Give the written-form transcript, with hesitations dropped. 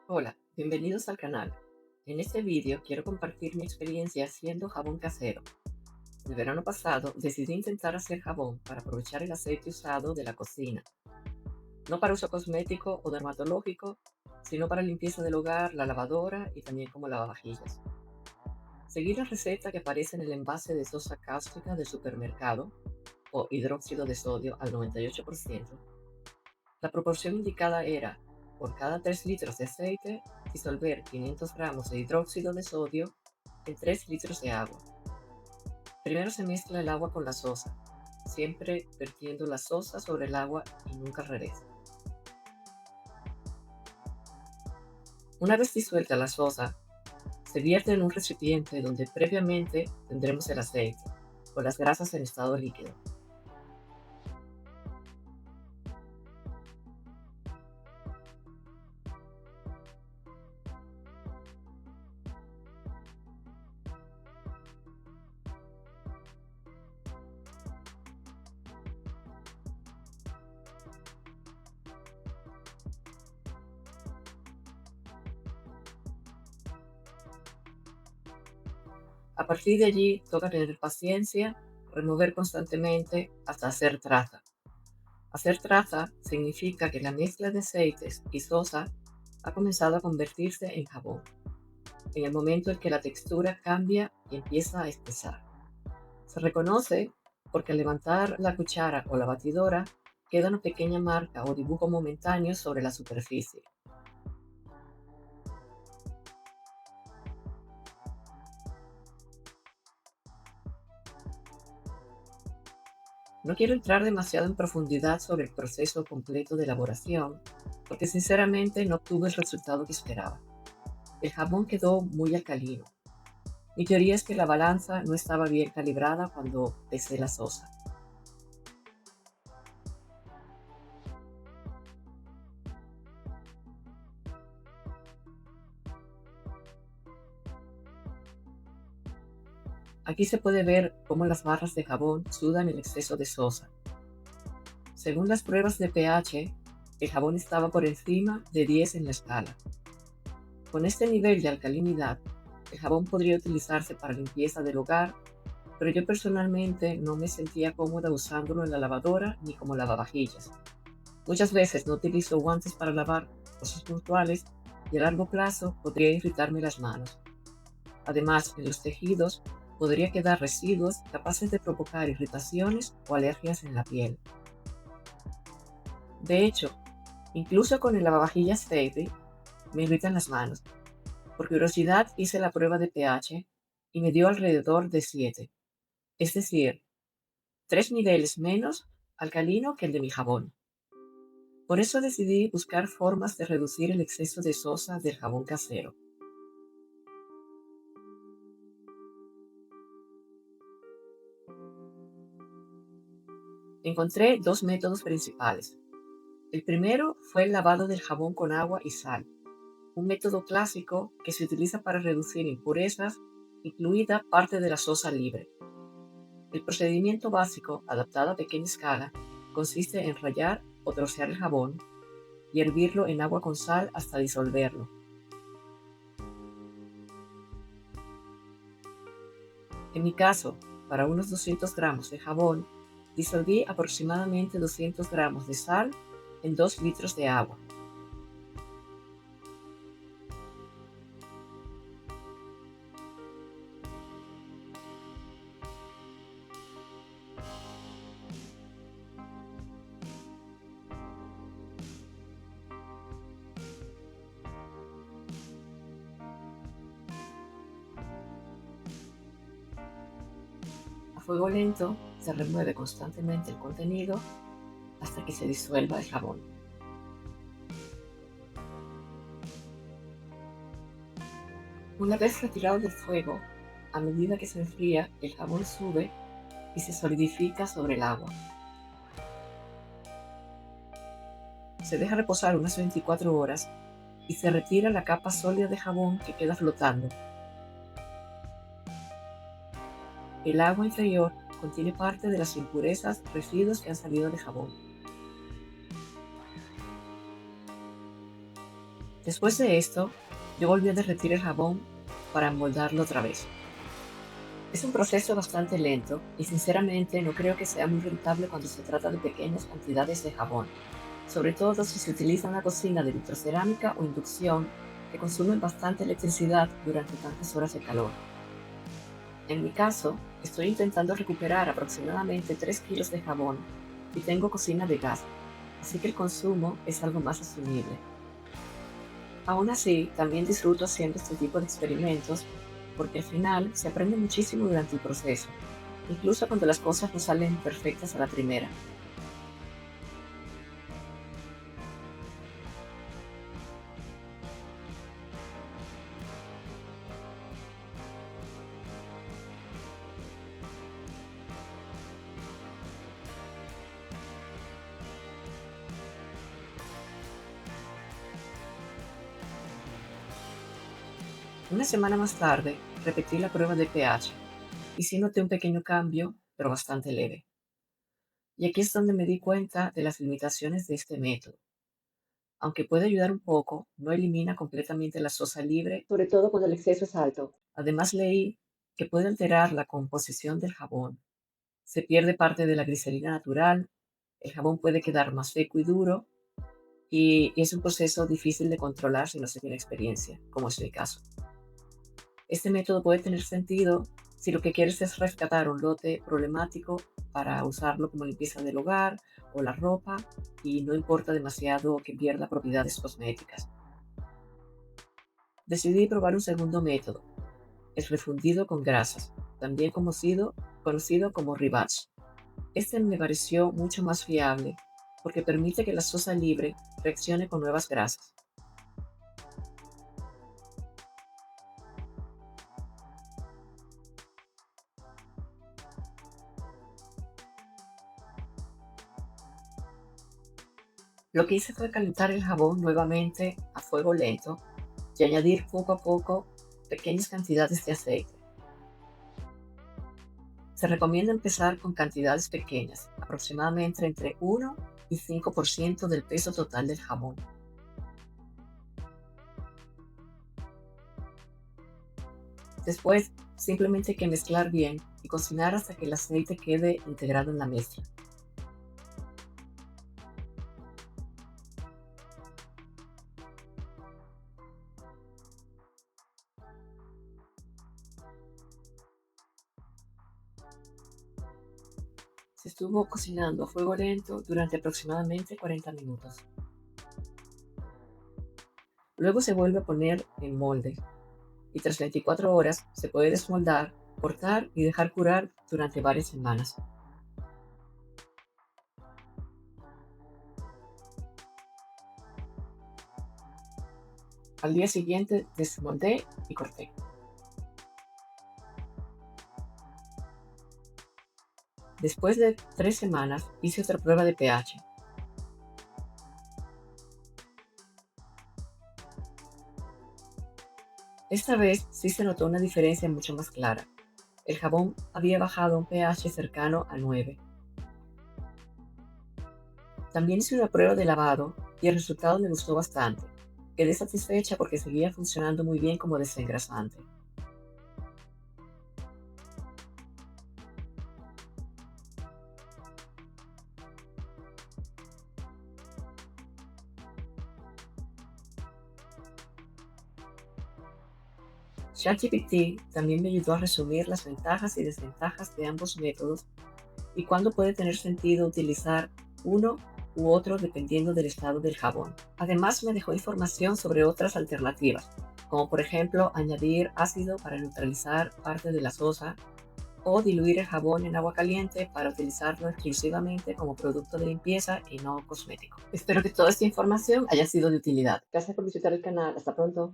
Hola, bienvenidos al canal. En este vídeo quiero compartir mi experiencia haciendo jabón casero. El verano pasado decidí intentar hacer jabón para aprovechar el aceite usado de la cocina, no para uso cosmético o dermatológico, sino para limpieza del hogar, la lavadora y también como lavavajillas. Seguí la receta que aparece en el envase de sosa cáustica del supermercado o hidróxido de sodio al 98%. La proporción indicada era, por cada 3 litros de aceite, disolver 500 gramos de hidróxido de sodio en 3 litros de agua. Primero se mezcla el agua con la sosa, siempre vertiendo la sosa sobre el agua y nunca al revés. Una vez disuelta la sosa, se vierte en un recipiente donde previamente tendremos el aceite o las grasas en estado líquido. A partir de allí, toca tener paciencia, remover constantemente hasta hacer traza. Hacer traza significa que la mezcla de aceites y sosa ha comenzado a convertirse en jabón, en el momento en que la textura cambia y empieza a espesar. Se reconoce porque al levantar la cuchara o la batidora queda una pequeña marca o dibujo momentáneo sobre la superficie. No quiero entrar demasiado en profundidad sobre el proceso completo de elaboración, porque sinceramente no obtuve el resultado que esperaba. El jabón quedó muy alcalino. Mi teoría es que la balanza no estaba bien calibrada cuando pesé la sosa. Aquí se puede ver cómo las barras de jabón sudan el exceso de sosa. Según las pruebas de pH, el jabón estaba por encima de 10 en la escala. Con este nivel de alcalinidad, el jabón podría utilizarse para limpieza del hogar, pero yo personalmente no me sentía cómoda usándolo en la lavadora ni como lavavajillas. Muchas veces no utilizo guantes para lavar cosas puntuales y a largo plazo podría irritarme las manos. Además, en los tejidos podría quedar residuos capaces de provocar irritaciones o alergias en la piel. De hecho, incluso con el lavavajillas Fairy me irritan las manos. Por curiosidad hice la prueba de pH y me dio alrededor de 7, es decir, 3 niveles menos alcalino que el de mi jabón. Por eso decidí buscar formas de reducir el exceso de sosa del jabón casero. Encontré dos métodos principales. El primero fue el lavado del jabón con agua y sal, un método clásico que se utiliza para reducir impurezas, incluida parte de la sosa libre. El procedimiento básico, adaptado a pequeña escala, consiste en rallar o trocear el jabón y hervirlo en agua con sal hasta disolverlo. En mi caso, para unos 200 gramos de jabón, disolví aproximadamente 200 gramos de sal en 2 litros de agua. A fuego lento se remueve constantemente el contenido hasta que se disuelva el jabón. Una vez retirado del fuego, a medida que se enfría, el jabón sube y se solidifica sobre el agua. Se deja reposar unas 24 horas y se retira la capa sólida de jabón que queda flotando. El agua inferior contiene parte de las impurezas residuos que han salido del jabón. Después de esto, yo volví a derretir el jabón para moldarlo otra vez. Es un proceso bastante lento y sinceramente no creo que sea muy rentable cuando se trata de pequeñas cantidades de jabón, sobre todo si se utiliza una cocina de vitrocerámica o inducción que consumen bastante electricidad durante tantas horas de calor. En mi caso, estoy intentando recuperar aproximadamente 3 kilos de jabón y tengo cocina de gas, así que el consumo es algo más asumible. Aún así, también disfruto haciendo este tipo de experimentos porque al final se aprende muchísimo durante el proceso, incluso cuando las cosas no salen perfectas a la primera. Una semana más tarde, repetí la prueba de pH y sí noté un pequeño cambio, pero bastante leve. Y aquí es donde me di cuenta de las limitaciones de este método. Aunque puede ayudar un poco, no elimina completamente la sosa libre, sobre todo cuando el exceso es alto. Además, leí que puede alterar la composición del jabón. Se pierde parte de la glicerina natural, el jabón puede quedar más seco y duro, y es un proceso difícil de controlar si no se tiene experiencia, como es mi caso. Este método puede tener sentido si lo que quieres es rescatar un lote problemático para usarlo como limpieza del hogar o la ropa y no importa demasiado que pierda propiedades cosméticas. Decidí probar un segundo método, el refundido con grasas, también conocido como rebats. Este me pareció mucho más fiable porque permite que la sosa libre reaccione con nuevas grasas. Lo que hice fue calentar el jabón nuevamente a fuego lento y añadir poco a poco pequeñas cantidades de aceite. Se recomienda empezar con cantidades pequeñas, aproximadamente entre 1 y 5% del peso total del jabón. Después, simplemente hay que mezclar bien y cocinar hasta que el aceite quede integrado en la mezcla. Se estuvo cocinando a fuego lento durante aproximadamente 40 minutos. Luego se vuelve a poner en molde y tras 24 horas se puede desmoldar, cortar y dejar curar durante varias semanas. Al día siguiente desmoldé y corté. Después de 3 semanas hice otra prueba de pH. Esta vez sí se notó una diferencia mucho más clara. El jabón había bajado a un pH cercano a 9. También hice una prueba de lavado y el resultado me gustó bastante. Quedé satisfecha porque seguía funcionando muy bien como desengrasante. ChatGPT también me ayudó a resumir las ventajas y desventajas de ambos métodos y cuándo puede tener sentido utilizar uno u otro dependiendo del estado del jabón. Además, me dejó información sobre otras alternativas, como por ejemplo añadir ácido para neutralizar parte de la sosa o diluir el jabón en agua caliente para utilizarlo exclusivamente como producto de limpieza y no cosmético. Espero que toda esta información haya sido de utilidad. Gracias por visitar el canal. Hasta pronto.